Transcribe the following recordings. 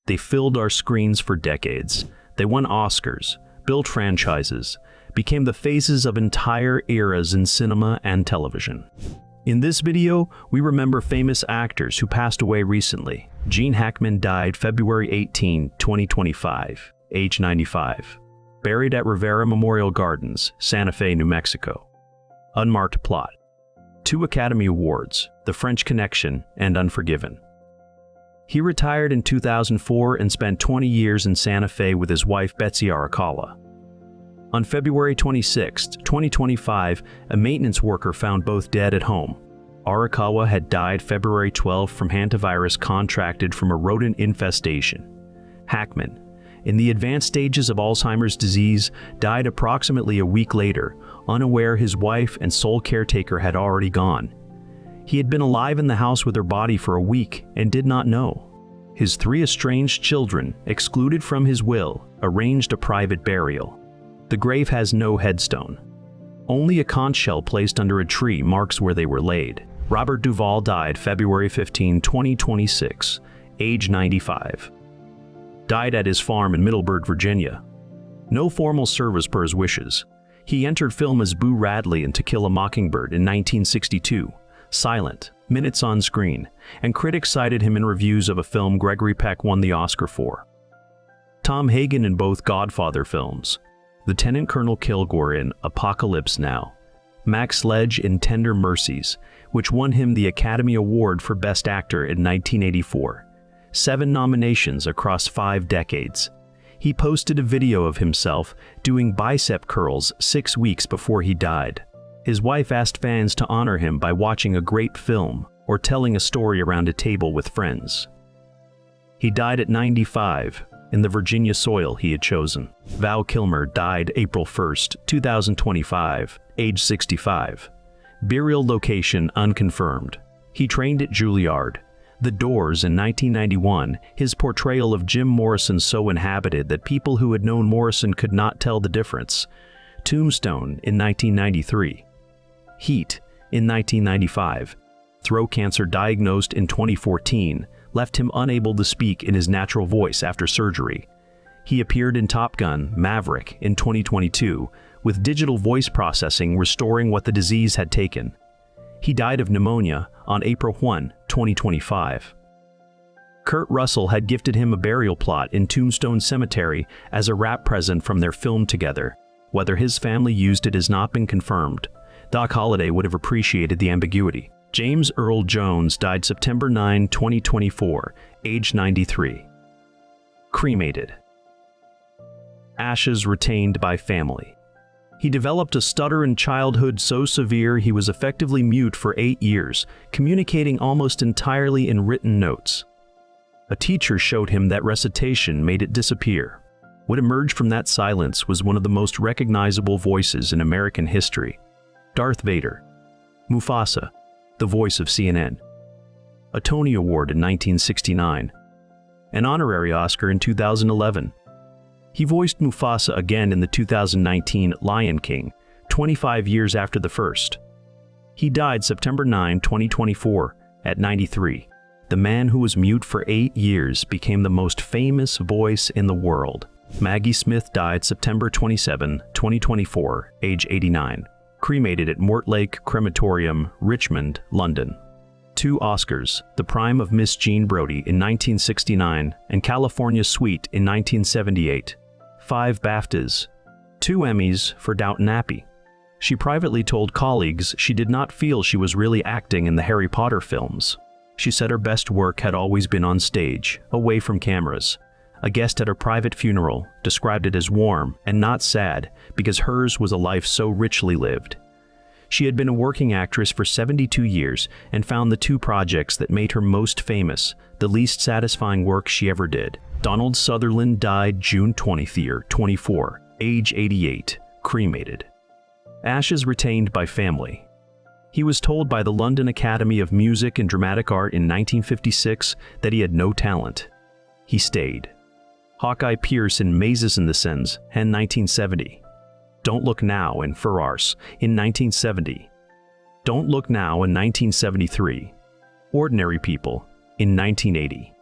They filled our screens for decades. They won Oscars, built franchises, became the faces of entire eras in cinema and television. In this video, we remember famous actors who passed away recently. Gene Hackman died February 18, 2025, age 95. Buried at Rivera Memorial Gardens, Santa Fe, New Mexico. Unmarked plot. 2 Academy Awards, The French Connection and Unforgiven. He retired in 2004 and spent 20 years in Santa Fe with his wife Betsy Arakawa. On February 26, 2025, a maintenance worker found both dead at home. Arakawa had died February 12 from hantavirus contracted from a rodent infestation. Hackman, in the advanced stages of Alzheimer's disease, died approximately a week later, unaware his wife and sole caretaker had already gone. He had been alive in the house with her body for a week and did not know. His 3 estranged children, excluded from his will, arranged a private burial. The grave has no headstone. Only a conch shell placed under a tree marks where they were laid. Robert Duvall died February 15, 2026, age 95. Died at his farm in Middleburg, Virginia. No formal service per his wishes. He entered film as Boo Radley in To Kill a Mockingbird in 1962, silent, minutes on screen, and critics cited him in reviews of a film Gregory Peck won the Oscar for. Tom Hagen in both Godfather films. Lieutenant Colonel Kilgore in Apocalypse Now. Max Sledge in Tender Mercies, which won him the Academy Award for Best Actor in 1984. 7 nominations across 5 decades. He posted a video of himself doing bicep curls 6 weeks before he died. His wife asked fans to honor him by watching a great film or telling a story around a table with friends. He died at 95, in the Virginia soil he had chosen. Val Kilmer died April 1, 2025, age 65. Burial location unconfirmed. He trained at Juilliard. The Doors in 1991, his portrayal of Jim Morrison so inhabited that people who had known Morrison could not tell the difference. Tombstone in 1993. Heat in 1995. Throat cancer diagnosed in 2014 left him unable to speak in his natural voice after surgery. He appeared in Top Gun: Maverick in 2022, with digital voice processing restoring what the disease had taken. He died of pneumonia on April 1, 2025. Kurt Russell had gifted him a burial plot in Tombstone Cemetery as a wrap present from their film together. Whether his family used it has not been confirmed. Doc Holliday would have appreciated the ambiguity. James Earl Jones died September 9, 2024, age 93. Cremated. Ashes retained by family. He developed a stutter in childhood so severe he was effectively mute for 8 years, communicating almost entirely in written notes. A teacher showed him that recitation made it disappear. What emerged from that silence was one of the most recognizable voices in American history. Darth Vader. Mufasa, the voice of CNN. A Tony Award in 1969. An honorary Oscar in 2011. He voiced Mufasa again in the 2019 Lion King, 25 years after the first. He died September 9, 2024, at 93. The man who was mute for 8 years became the most famous voice in the world. Maggie Smith died September 27, 2024, age 89. Cremated at Mortlake Crematorium, Richmond, London. 2 Oscars, The Prime of Miss Jean Brodie in 1969 and California Suite in 1978. 5 BAFTAs. 2 Emmys for Downton Abbey. She privately told colleagues she did not feel she was really acting in the Harry Potter films. She said her best work had always been on stage, away from cameras. A guest at her private funeral described it as warm and not sad because hers was a life so richly lived. She had been a working actress for 72 years and found the 2 projects that made her most famous the least satisfying work she ever did. Donald Sutherland died June 20, 24, age 88, cremated. Ashes retained by family. He was told by the London Academy of Music and Dramatic Art in 1956 that he had no talent. He stayed. Hawkeye Pierce in Mazes in the Sens in 1970. Don't Look Now in Ferrars in 1970. Don't Look Now in 1973. Ordinary People in 1980.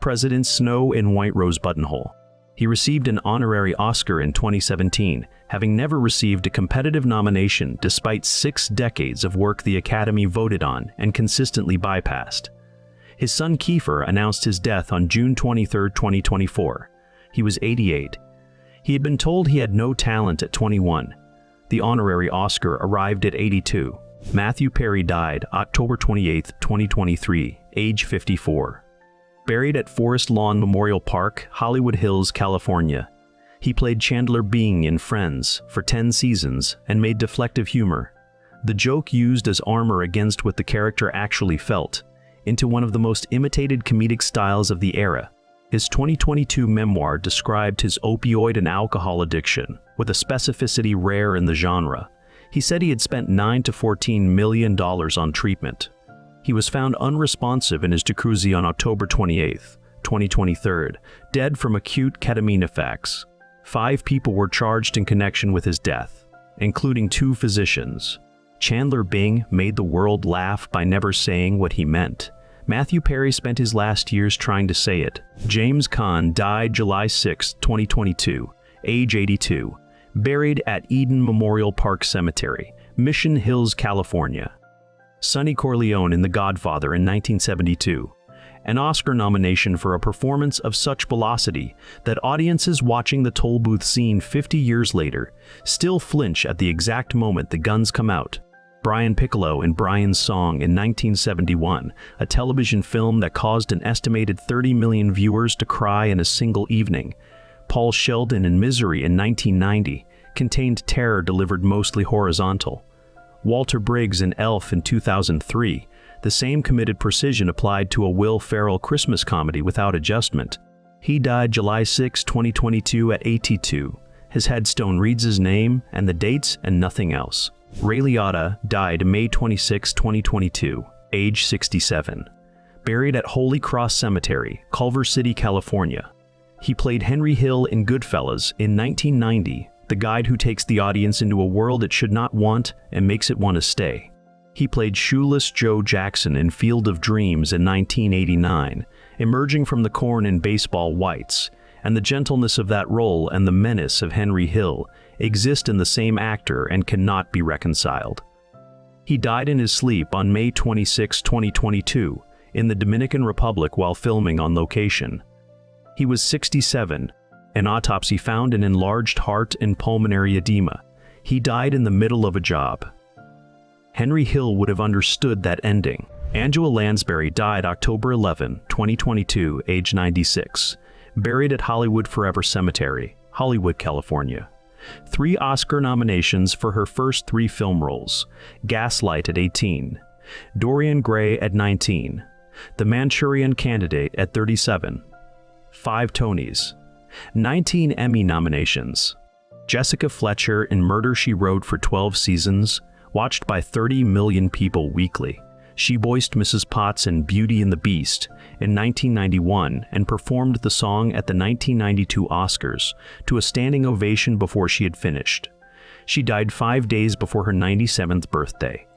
President Snow in White Rose Buttonhole. He received an honorary Oscar in 2017, having never received a competitive nomination despite 6 decades of work the Academy voted on and consistently bypassed. His son Kiefer announced his death on June 23, 2024. He was 88. He had been told he had no talent at 21. The honorary Oscar arrived at 82. Matthew Perry died October 28, 2023, age 54. Buried at Forest Lawn Memorial Park, Hollywood Hills, California. He played Chandler Bing in Friends for 10 seasons and made deflective humor, the joke used as armor against what the character actually felt, into one of the most imitated comedic styles of the era. His 2022 memoir described his opioid and alcohol addiction with a specificity rare in the genre. He said he had spent $9 to $14 million on treatment. He was found unresponsive in his jacuzzi on October 28, 2023, dead from acute ketamine effects. 5 people were charged in connection with his death, including 2 physicians. Chandler Bing made the world laugh by never saying what he meant. Matthew Perry spent his last years trying to say it. James Caan died July 6, 2022, age 82, buried at Eden Memorial Park Cemetery, Mission Hills, California. Sonny Corleone in The Godfather in 1972, an Oscar nomination for a performance of such velocity that audiences watching the toll booth scene 50 years later still flinch at the exact moment the guns come out. Brian Piccolo in Brian's Song in 1971, a television film that caused an estimated 30 million viewers to cry in a single evening. Paul Sheldon in Misery in 1990 contained terror delivered mostly horizontal. Walter Briggs in Elf in 2003, the same committed precision applied to a Will Ferrell Christmas comedy without adjustment. He died July 6, 2022 at 82. His headstone reads his name and the dates and nothing else. Ray Liotta died May 26, 2022, age 67. Buried at Holy Cross Cemetery, Culver City, California. He played Henry Hill in Goodfellas in 1990, the guide who takes the audience into a world it should not want and makes it want to stay. He played Shoeless Joe Jackson in Field of Dreams in 1989, emerging from the corn in Baseball Whites, and the gentleness of that role and the menace of Henry Hill exist in the same actor and cannot be reconciled. He died in his sleep on May 26, 2022, in the Dominican Republic while filming on location. He was 67. An autopsy found an enlarged heart and pulmonary edema. He died in the middle of a job. Henry Hill would have understood that ending. Angela Lansbury died October 11, 2022, age 96. Buried at Hollywood Forever Cemetery, Hollywood, California. 3 Oscar nominations for her first 3 film roles. Gaslight at 18. Dorian Gray at 19. The Manchurian Candidate at 37. 5 Tonys. 19 Emmy nominations. Jessica Fletcher in Murder, She Wrote for 12 seasons, watched by 30 million people weekly. She voiced Mrs. Potts in Beauty and the Beast in 1991 and performed the song at the 1992 Oscars to a standing ovation before she had finished. She died 5 days before her 97th birthday.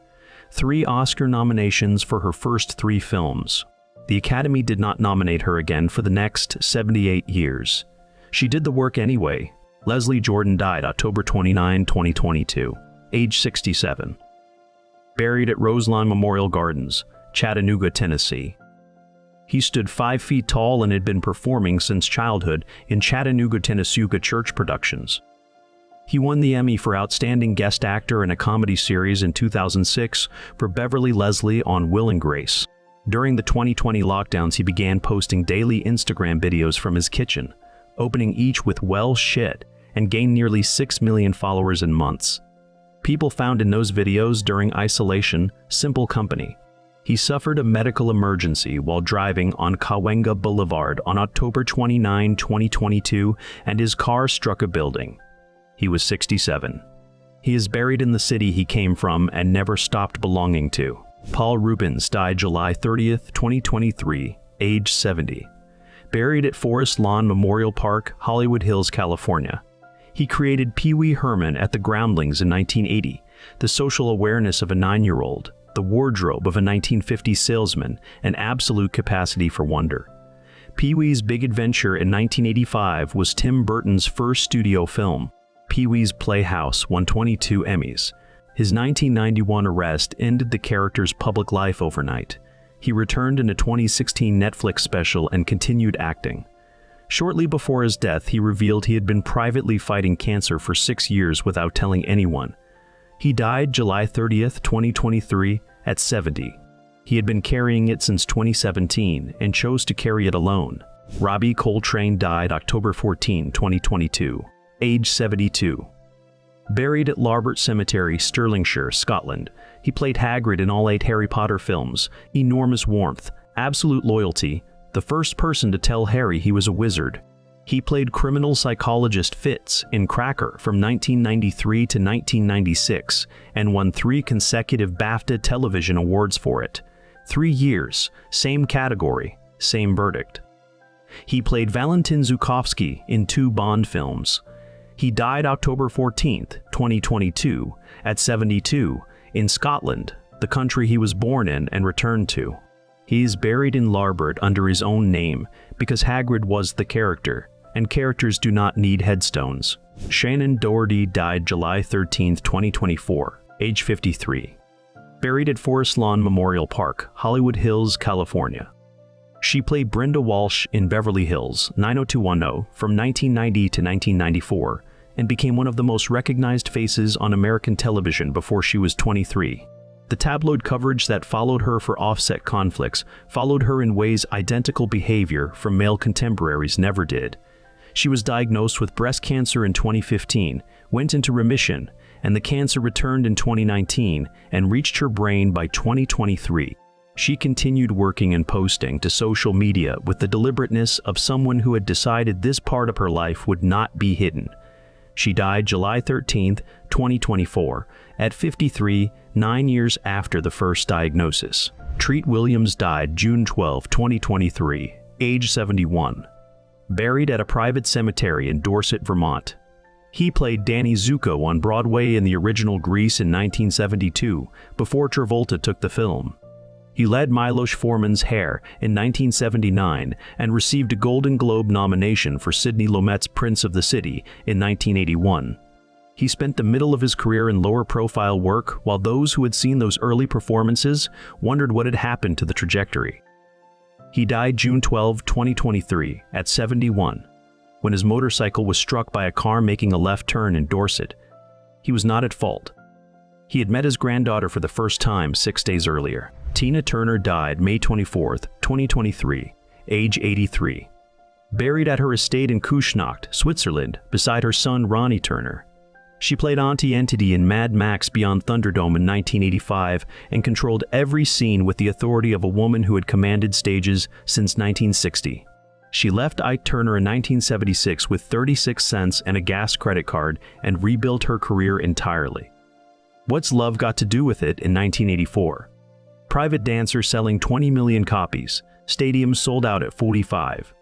3 Oscar nominations for her first 3 films. The Academy did not nominate her again for the next 78 years. She did the work anyway. Leslie Jordan died October 29, 2022, age 67. Buried at Roselawn Memorial Gardens, Chattanooga, Tennessee. He stood 5 feet tall and had been performing since childhood in Chattanooga, Tennessee church productions. He won the Emmy for Outstanding Guest Actor in a Comedy Series in 2006 for Beverly Leslie on Will and Grace. During the 2020 lockdowns, he began posting daily Instagram videos from his kitchen, opening each with "well shit," and gained nearly 6 million followers in months. People found in those videos during isolation simple company. He suffered a medical emergency while driving on Cahuenga Boulevard on October 29, 2022, and his car struck a building. He was 67. He is buried in the city he came from and never stopped belonging to. Paul Reubens died July 30, 2023, age 70. Buried at Forest Lawn Memorial Park, Hollywood Hills, California. He created Pee Wee Herman at the Groundlings in 1980, the social awareness of a 9-year-old, the wardrobe of a 1950s salesman, and absolute capacity for wonder. Pee-wee's Big Adventure in 1985 was Tim Burton's first studio film. Pee-wee's Playhouse won 22 Emmys. His 1991 arrest ended the character's public life overnight. He returned in a 2016 Netflix special and continued acting. Shortly before his death, he revealed he had been privately fighting cancer for 6 years without telling anyone. He died July 30th, 2023, at 70. He had been carrying it since 2017 and chose to carry it alone. Robbie Coltrane died October 14, 2022, age 72. Buried at Larbert Cemetery, Stirlingshire, Scotland, he played Hagrid in all 8 Harry Potter films, enormous warmth, absolute loyalty, the first person to tell Harry he was a wizard. He played criminal psychologist Fitz in Cracker from 1993 to 1996 and won 3 consecutive BAFTA television awards for it. 3 years, same category, same verdict. He played Valentin Zukovsky in 2 Bond films. He died October 14, 2022, at 72, in Scotland, the country he was born in and returned to. He is buried in Larbert under his own name because Hagrid was the character, and characters do not need headstones. Shannon Doherty died July 13, 2024, age 53. Buried at Forest Lawn Memorial Park, Hollywood Hills, California. She played Brenda Walsh in Beverly Hills 90210 from 1990 to 1994 and became one of the most recognized faces on American television before she was 23. The tabloid coverage that followed her for offset conflicts followed her in ways identical behavior from male contemporaries never did. She was diagnosed with breast cancer in 2015, went into remission, and the cancer returned in 2019 and reached her brain by 2023. She continued working and posting to social media with the deliberateness of someone who had decided this part of her life would not be hidden. She died July 13, 2024, at 53, 9 years after the first diagnosis. Treat Williams died June 12, 2023, age 71. Buried at a private cemetery in Dorset, Vermont. He played Danny Zuko on Broadway in the original Grease in 1972, before Travolta took the film. He led Milos Forman's Hair in 1979 and received a Golden Globe nomination for Sidney Lumet's Prince of the City in 1981. He spent the middle of his career in lower-profile work, while those who had seen those early performances wondered what had happened to the trajectory. He died June 12, 2023, at 71, when his motorcycle was struck by a car making a left turn in Dorset. He was not at fault. He had met his granddaughter for the first time 6 days earlier. Tina Turner died May 24, 2023, age 83. Buried at her estate in Küsnacht, Switzerland, beside her son Ronnie Turner. She played Auntie Entity in Mad Max Beyond Thunderdome in 1985 and controlled every scene with the authority of a woman who had commanded stages since 1960. She left Ike Turner in 1976 with 36 cents and a gas credit card and rebuilt her career entirely. What's Love Got to Do with It in 1984? Private dancer selling 20 million copies, stadiums sold out at 45.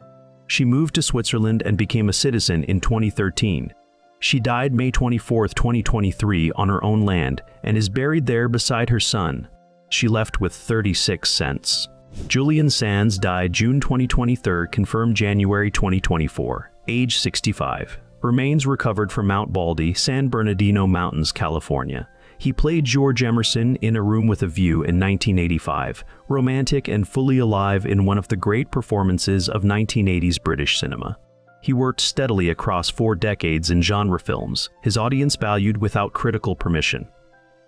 She moved to Switzerland and became a citizen in 2013. She died May 24, 2023 on her own land and is buried there beside her son. She left with 36 cents. Julian Sands died June 2023, confirmed January 2024, age 65. Remains recovered from Mount Baldy, San Bernardino Mountains, California. He played George Emerson in A Room with a View in 1985, romantic and fully alive in one of the great performances of 1980s British cinema. He worked steadily across 4 decades in genre films, his audience valued without critical permission.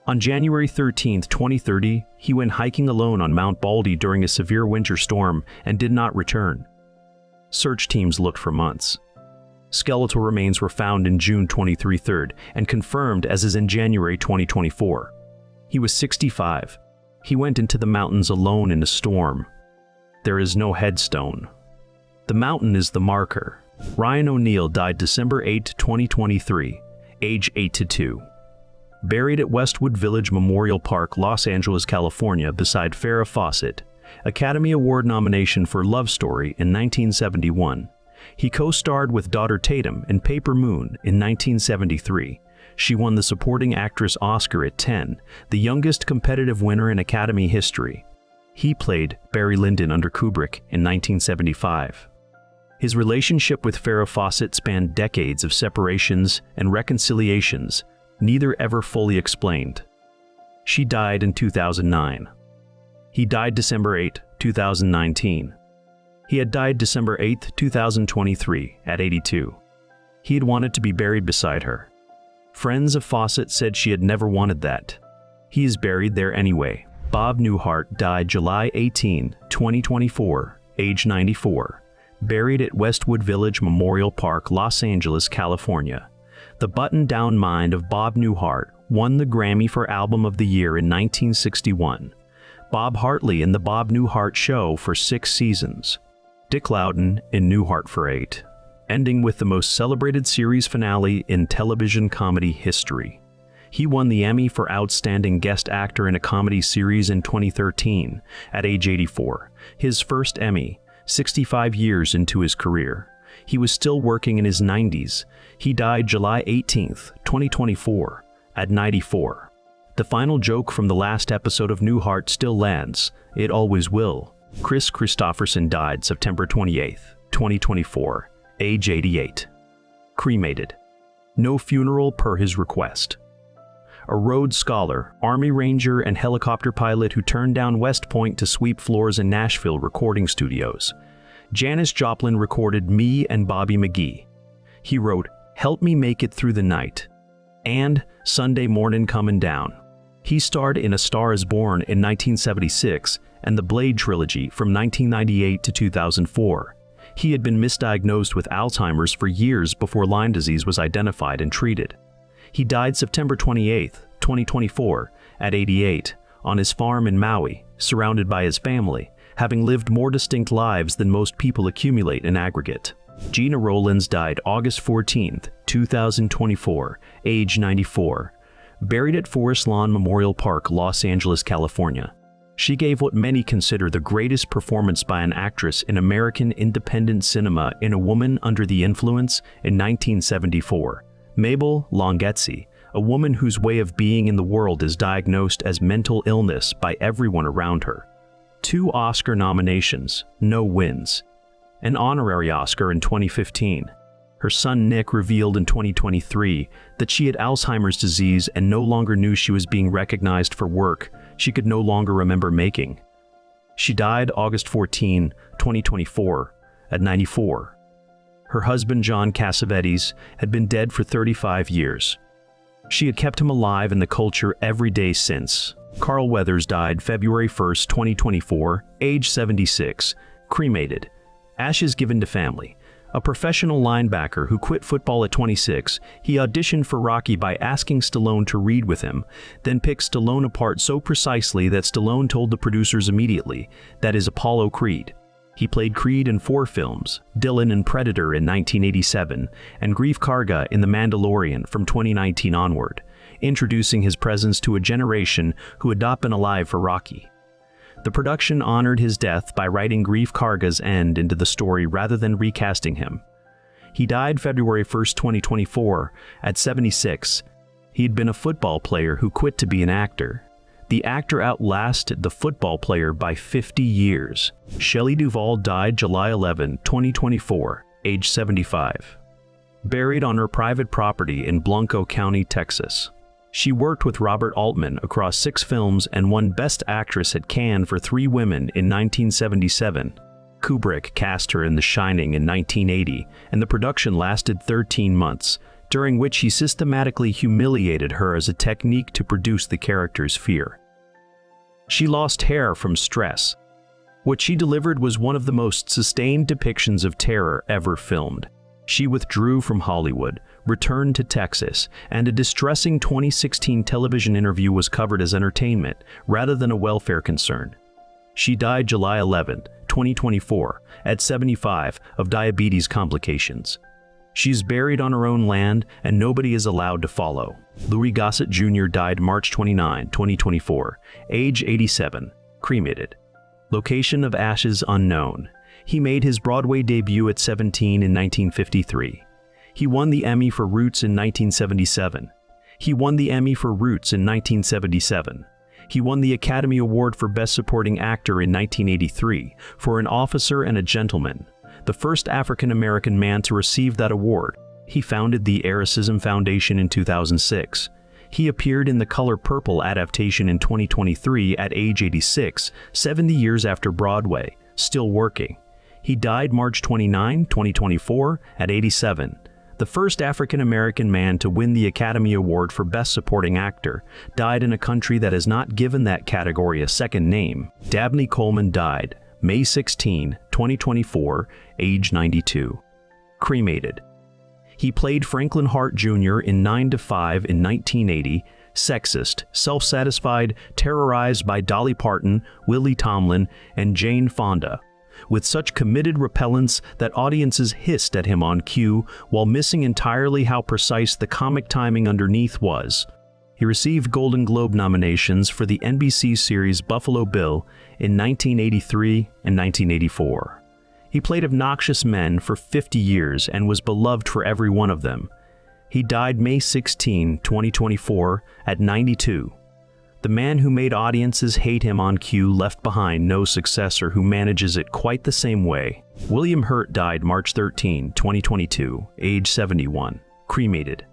On January 13, 2030, he went hiking alone on Mount Baldy during a severe winter storm and did not return. Search teams looked for months. Skeletal remains were found in June 23 and confirmed as is in January 2024. He was 65. He went into the mountains alone in a storm. There is no headstone. The mountain is the marker. Ryan O'Neal died December 8, 2023, age 82. Buried at Westwood Village Memorial Park, Los Angeles, California, beside Farrah Fawcett. Academy Award nomination for Love Story in 1971. He co-starred with daughter Tatum in Paper Moon in 1973. She won the Supporting Actress Oscar at 10, the youngest competitive winner in Academy history. He played Barry Lyndon under Kubrick in 1975. His relationship with Farrah Fawcett spanned decades of separations and reconciliations, neither ever fully explained. She died in 2009. He died December 8, 2019. He had died December 8, 2023, at 82. He had wanted to be buried beside her. Friends of Fawcett said she had never wanted that. He is buried there anyway. Bob Newhart died July 18, 2024, age 94. Buried at Westwood Village Memorial Park, Los Angeles, California. The button-down mind of Bob Newhart won the Grammy for Album of the Year in 1961. Bob Hartley in The Bob Newhart Show for 6 seasons. Dick Loudon in Newhart for 8. Ending with the most celebrated series finale in television comedy history. He won the Emmy for Outstanding Guest Actor in a Comedy Series in 2013, at age 84. His first Emmy, 65 years into his career. He was still working in his 90s. He died July 18, 2024, at 94. The final joke from the last episode of Newhart still lands. It always will. Chris Christopherson died September 28, 2024, age 88. Cremated. No funeral per his request. A Rhodes Scholar, Army Ranger, and helicopter pilot who turned down West Point to sweep floors in Nashville recording studios. Janis Joplin recorded Me and Bobby McGee. He wrote, "Help Me Make It Through the Night," and Sunday Mornin' Comin' Down. He starred in A Star is Born in 1976 and the Blade trilogy from 1998 to 2004. He had been misdiagnosed with Alzheimer's for years before Lyme disease was identified and treated. He died September 28, 2024, at 88, on his farm in Maui, surrounded by his family, having lived more distinct lives than most people accumulate in aggregate. Gina Rowlands died August 14, 2024, age 94, buried at Forest Lawn Memorial Park, Los Angeles, California. She gave what many consider the greatest performance by an actress in American independent cinema in A Woman Under the Influence in 1974. Mabel Longezzi, a woman whose way of being in the world is diagnosed as mental illness by everyone around her. 2 Oscar nominations, no wins. An honorary Oscar in 2015. Her son Nick revealed in 2023 that she had Alzheimer's disease and no longer knew she was being recognized for work she could no longer remember making. She died August 14, 2024, at 94. Her husband John Cassavetes had been dead for 35 years. She had kept him alive in the culture every day since. Carl Weathers died February 1, 2024, age 76, cremated. Ashes given to family. A professional linebacker who quit football at 26, he auditioned for Rocky by asking Stallone to read with him, then picked Stallone apart so precisely that Stallone told the producers immediately, "That is Apollo Creed." He played Creed in 4 films, Dylan in Predator in 1987, and Greef Karga in The Mandalorian from 2019 onward, introducing his presence to a generation who had not been alive for Rocky. The production honored his death by writing Greef Karga's end into the story rather than recasting him. He died February 1, 2024, at 76. He had been a football player who quit to be an actor. The actor outlasted the football player by 50 years. Shelley Duvall died July 11, 2024, age 75. Buried on her private property in Blanco County, Texas. She worked with Robert Altman across 6 films and won Best Actress at Cannes for 3 Women in 1977. Kubrick cast her in The Shining in 1980, and the production lasted 13 months, during which he systematically humiliated her as a technique to produce the character's fear. She lost hair from stress. What she delivered was one of the most sustained depictions of terror ever filmed. She withdrew from Hollywood, returned to Texas, and a distressing 2016 television interview was covered as entertainment rather than a welfare concern. She died July 11, 2024, at 75 of diabetes complications. She's buried on her own land and nobody is allowed to follow. Louis Gossett Jr. died March 29, 2024, age 87, cremated. Location of ashes unknown. He made his Broadway debut at 17 in 1953. He won the Emmy for Roots in 1977. He won the Emmy for Roots in 1977. He won the Academy Award for Best Supporting Actor in 1983 for An Officer and a Gentleman. the first African-American man to receive that award. He founded the Eroticism Foundation in 2006. He appeared in the Color Purple adaptation in 2023 at age 86, 70 years after Broadway, still working. He died March 29, 2024, at 87. The first African-American man to win the Academy Award for Best Supporting Actor, died in a country that has not given that category a second name. Dabney Coleman died May 16, 2024, age 92. Cremated. He played Franklin Hart Jr. in 9 to 5 in 1980, sexist, self-satisfied, terrorized by Dolly Parton, Lily Tomlin, and Jane Fonda, with such committed repellence that audiences hissed at him on cue while missing entirely how precise the comic timing underneath was. He received Golden Globe nominations for the NBC series Buffalo Bill in 1983 and 1984. He played obnoxious men for 50 years and was beloved for every one of them. He died May 16, 2024, at 92. The man who made audiences hate him on cue left behind no successor who manages it quite the same way. William Hurt died March 13, 2022, age 71. Cremated.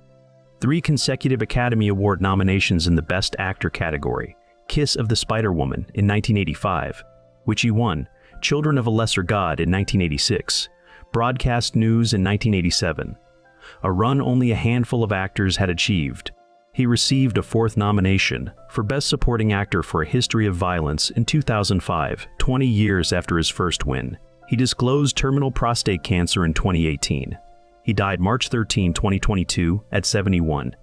3 consecutive Academy Award nominations in the Best Actor category. Kiss of the Spider-Woman in 1985, which he won. Children of a Lesser God in 1986, Broadcast News in 1987, a run only a handful of actors had achieved. He received a 4th nomination for Best Supporting Actor for A History of Violence in 2005, 20 years after his first win. He disclosed terminal prostate cancer in 2018. He died March 13, 2022, at 71.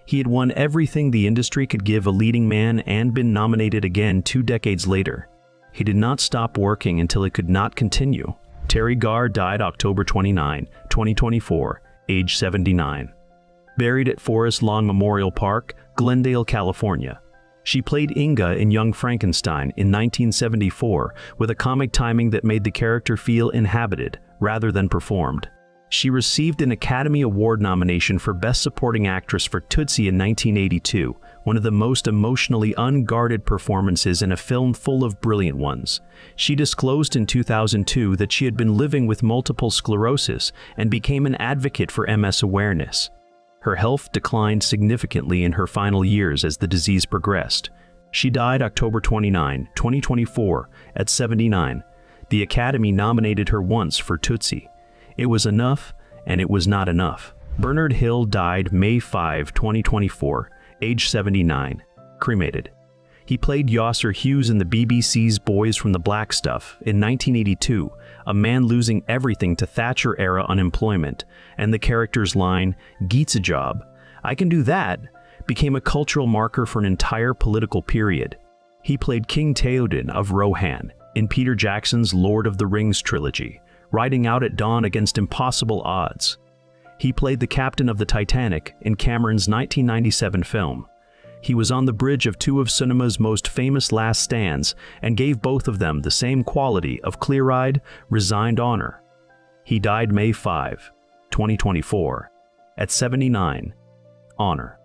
He had won everything the industry could give a leading man and been nominated again 2 decades later. He did not stop working until it could not continue. Terry Garr died October 29, 2024, age 79. Buried at Forest Lawn Memorial Park, Glendale, California. She played Inga in Young Frankenstein in 1974 with a comic timing that made the character feel inhabited rather than performed. She received an Academy Award nomination for Best Supporting Actress for Tootsie in 1982, one of the most emotionally unguarded performances in a film full of brilliant ones. She disclosed in 2002 that she had been living with multiple sclerosis and became an advocate for MS awareness. Her health declined significantly in her final years as the disease progressed. She died October 29, 2024, at 79. The Academy nominated her once for Tootsie. It was enough, and it was not enough. Bernard Hill died May 5, 2024, age 79, cremated. He played Yosser Hughes in the BBC's Boys from the Black Stuff in 1982, a man losing everything to Thatcher-era unemployment, and the character's line, "Geet's a job, I can do that," became a cultural marker for an entire political period. He played King Theoden of Rohan in Peter Jackson's Lord of the Rings trilogy, riding out at dawn against impossible odds. He played the captain of the Titanic in Cameron's 1997 film. He was on the bridge of 2 of cinema's most famous last stands and gave both of them the same quality of clear-eyed, resigned honor. He died May 5, 2024, at 79. Honor.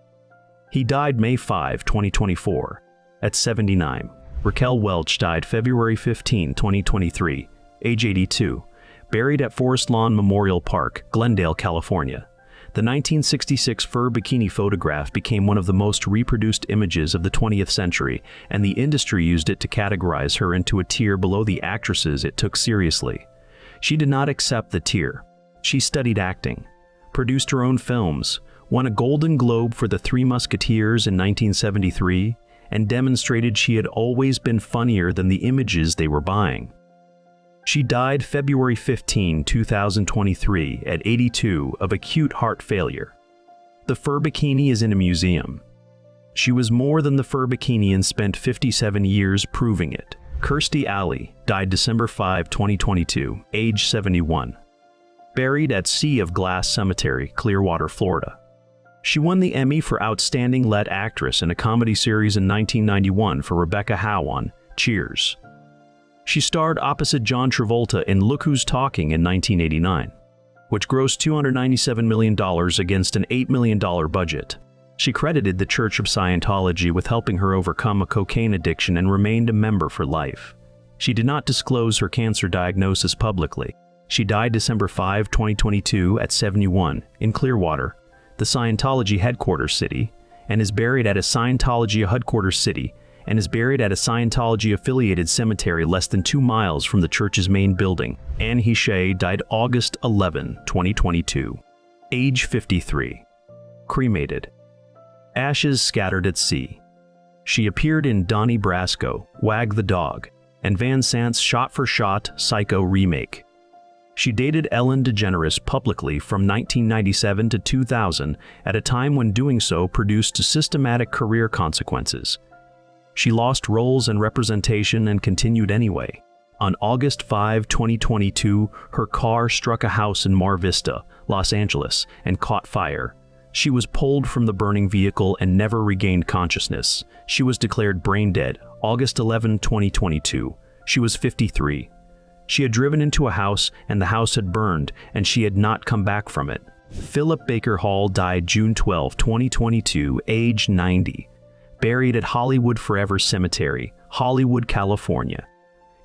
He died May 5, 2024, at 79. Raquel Welch died February 15, 2023, age 82. Buried at Forest Lawn Memorial Park, Glendale, California. The 1966 fur bikini photograph became one of the most reproduced images of the 20th century, and the industry used it to categorize her into a tier below the actresses it took seriously. She did not accept the tier. She studied acting, produced her own films, won a Golden Globe for The Three Musketeers in 1973, and demonstrated she had always been funnier than the images they were buying. She died February 15, 2023, at 82 of acute heart failure. The fur bikini is in a museum. She was more than the fur bikini and spent 57 years proving it. Kirstie Alley died December 5, 2022, age 71. Buried at Sea of Glass Cemetery, Clearwater, Florida. She won the Emmy for Outstanding Lead Actress in a comedy series in 1991 for Rebecca Howe on Cheers. She starred opposite John Travolta in Look Who's Talking in 1989, which grossed $297 million against an $8 million budget. She credited the Church of Scientology with helping her overcome a cocaine addiction and remained a member for life. She did not disclose her cancer diagnosis publicly. She died December 5, 2022 at 71 in Clearwater, the Scientology headquarters city, and is buried at a Scientology headquarters city and is buried at a Scientology-affiliated cemetery less than 2 miles from the church's main building. Anne Heche died August 11, 2022, age 53. Cremated. Ashes scattered at sea. She appeared in Donnie Brasco, Wag the Dog, and Van Sant's shot-for-shot Psycho remake. She dated Ellen DeGeneres publicly from 1997 to 2000 at a time when doing so produced systematic career consequences. She lost roles and representation and continued anyway. On August 5, 2022, her car struck a house in Mar Vista, Los Angeles, and caught fire. She was pulled from the burning vehicle and never regained consciousness. She was declared brain dead August 11, 2022. She was 53. She had driven into a house and the house had burned, and she had not come back from it. Philip Baker Hall died June 12, 2022, age 90. Buried at Hollywood Forever Cemetery, Hollywood, California.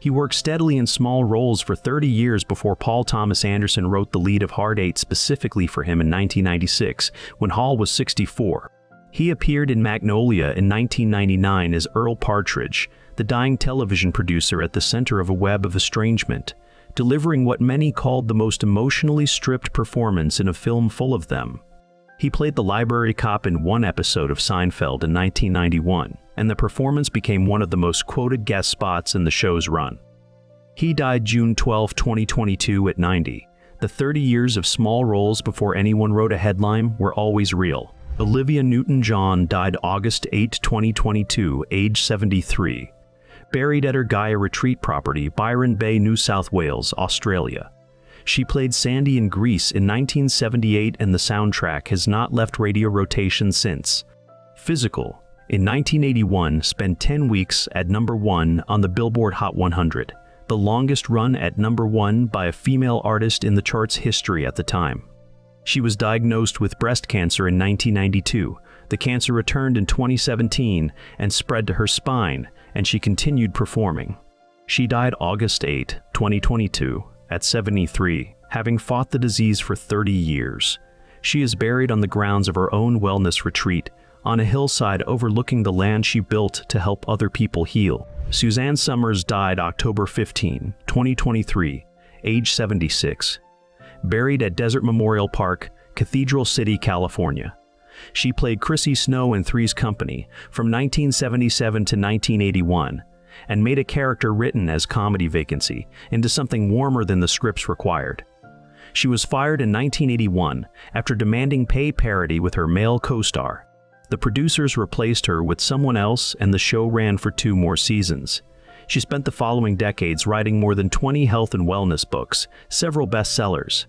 He worked steadily in small roles for 30 years before Paul Thomas Anderson wrote the lead of Hard 8 specifically for him in 1996, when Hall was 64. He appeared in Magnolia in 1999 as Earl Partridge, the dying television producer at the center of a web of estrangement, delivering what many called the most emotionally stripped performance in a film full of them. He played the library cop in one episode of Seinfeld in 1991, and the performance became one of the most quoted guest spots in the show's run. He died June 12, 2022 at 90. The 30 years of small roles before anyone wrote a headline were always real. Olivia Newton-John died August 8, 2022, age 73. Buried at her Gaia Retreat property, Byron Bay, New South Wales, Australia. She played Sandy in Grease in 1978 and the soundtrack has not left radio rotation since. Physical. In 1981, spent 10 weeks at #1 on the Billboard Hot 100, the longest run at #1 by a female artist in the chart's history at the time. She was diagnosed with breast cancer in 1992. The cancer returned in 2017 and spread to her spine, and she continued performing. She died August 8, 2022, at 73, having fought the disease for 30 years. She is buried on the grounds of her own wellness retreat, on a hillside overlooking the land she built to help other people heal. Suzanne Summers died October 15, 2023, age 76. Buried at Desert Memorial Park, Cathedral City, California. She played Chrissy Snow in Three's Company from 1977 to 1981, and made a character written as comedy vacancy into something warmer than the scripts required. She was fired in 1981 after demanding pay parity with her male co-star. The producers replaced her with someone else and the show ran for 2 more seasons. She spent the following decades writing more than 20 health and wellness books, several bestsellers.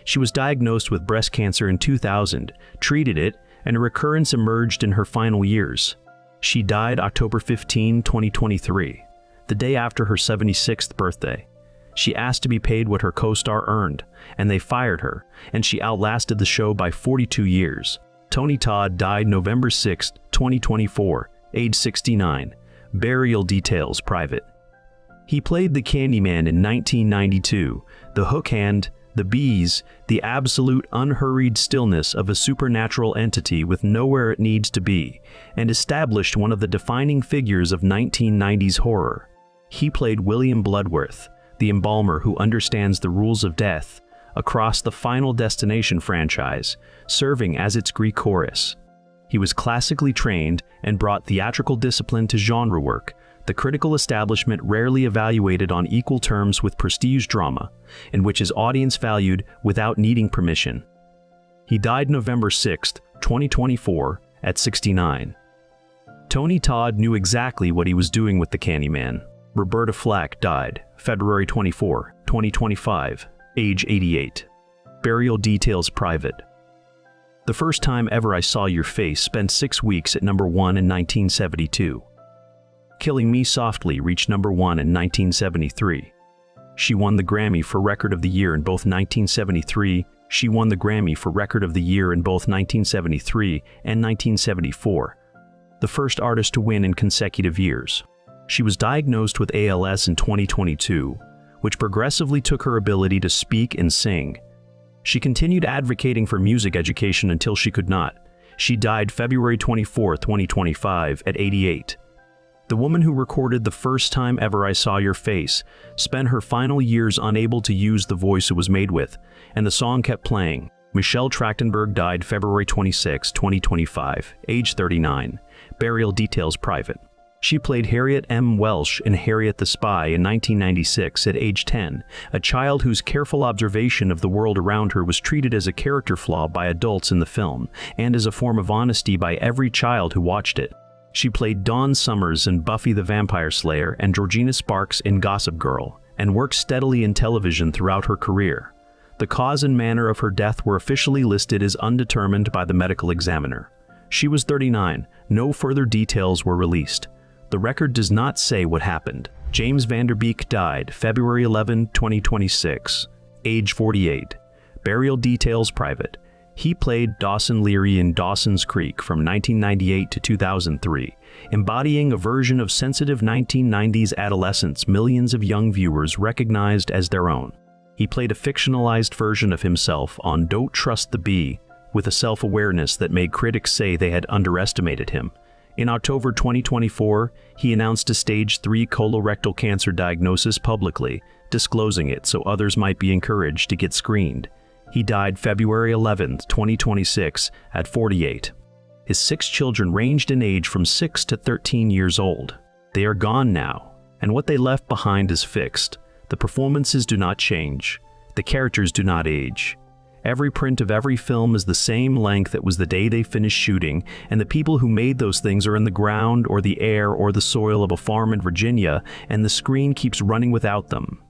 She was diagnosed with breast cancer in 2000, treated it, and a recurrence emerged in her final years. She died October 15, 2023, the day after her 76th birthday. She asked to be paid what her co-star earned, and they fired her, and she outlasted the show by 42 years. Tony Todd died November 6, 2024, age 69. Burial details private. He played the Candyman in 1992, the hook hand, the bees, the absolute unhurried stillness of a supernatural entity with nowhere it needs to be, and established one of the defining figures of 1990s horror. He played William Bloodworth, the embalmer who understands the rules of death, across the Final Destination franchise, serving as its Greek chorus. He was classically trained and brought theatrical discipline to genre work, the critical establishment rarely evaluated on equal terms with prestige drama, in which his audience valued without needing permission. He died November 6, 2024, at 69. Tony Todd knew exactly what he was doing with the Candyman. Roberta Flack died February 24, 2025, age 88. Burial details private. The first time ever I saw your face spent 6 weeks at #1 in 1972. Killing Me Softly reached #1 in 1973. She won the Grammy for Record of the Year in both 1973. She won the Grammy for Record of the Year in both 1973 and 1974, the first artist to win in consecutive years. She was diagnosed with ALS in 2022, which progressively took her ability to speak and sing. She continued advocating for music education until she could not. She died February 24, 2025, at 88. The woman who recorded "The First Time Ever I Saw Your Face" spent her final years unable to use the voice it was made with, and the song kept playing. Michelle Trachtenberg died February 26, 2025, age 39. Burial details private. She played Harriet M. Welsh in Harriet the Spy in 1996 at age 10, a child whose careful observation of the world around her was treated as a character flaw by adults in the film, and as a form of honesty by every child who watched it. She played Dawn Summers in Buffy the Vampire Slayer and Georgina Sparks in Gossip Girl, and worked steadily in television throughout her career. The cause and manner of her death were officially listed as undetermined by the medical examiner. She was 39. No further details were released. The record does not say what happened. James Van Der Beek died February 11, 2026, age 48. Burial details private. He played Dawson Leary in Dawson's Creek from 1998 to 2003, embodying a version of sensitive 1990s adolescence millions of young viewers recognized as their own. He played a fictionalized version of himself on Don't Trust the Bee, with a self-awareness that made critics say they had underestimated him. In October 2024, he announced a stage 3 colorectal cancer diagnosis publicly, disclosing it so others might be encouraged to get screened. He died February 11, 2026, at 48. His 6 children ranged in age from 6 to 13 years old. They are gone now, and what they left behind is fixed. The performances do not change. The characters do not age. Every print of every film is the same length that was the day they finished shooting, and the people who made those things are in the ground or the air or the soil of a farm in Virginia, and the screen keeps running without them.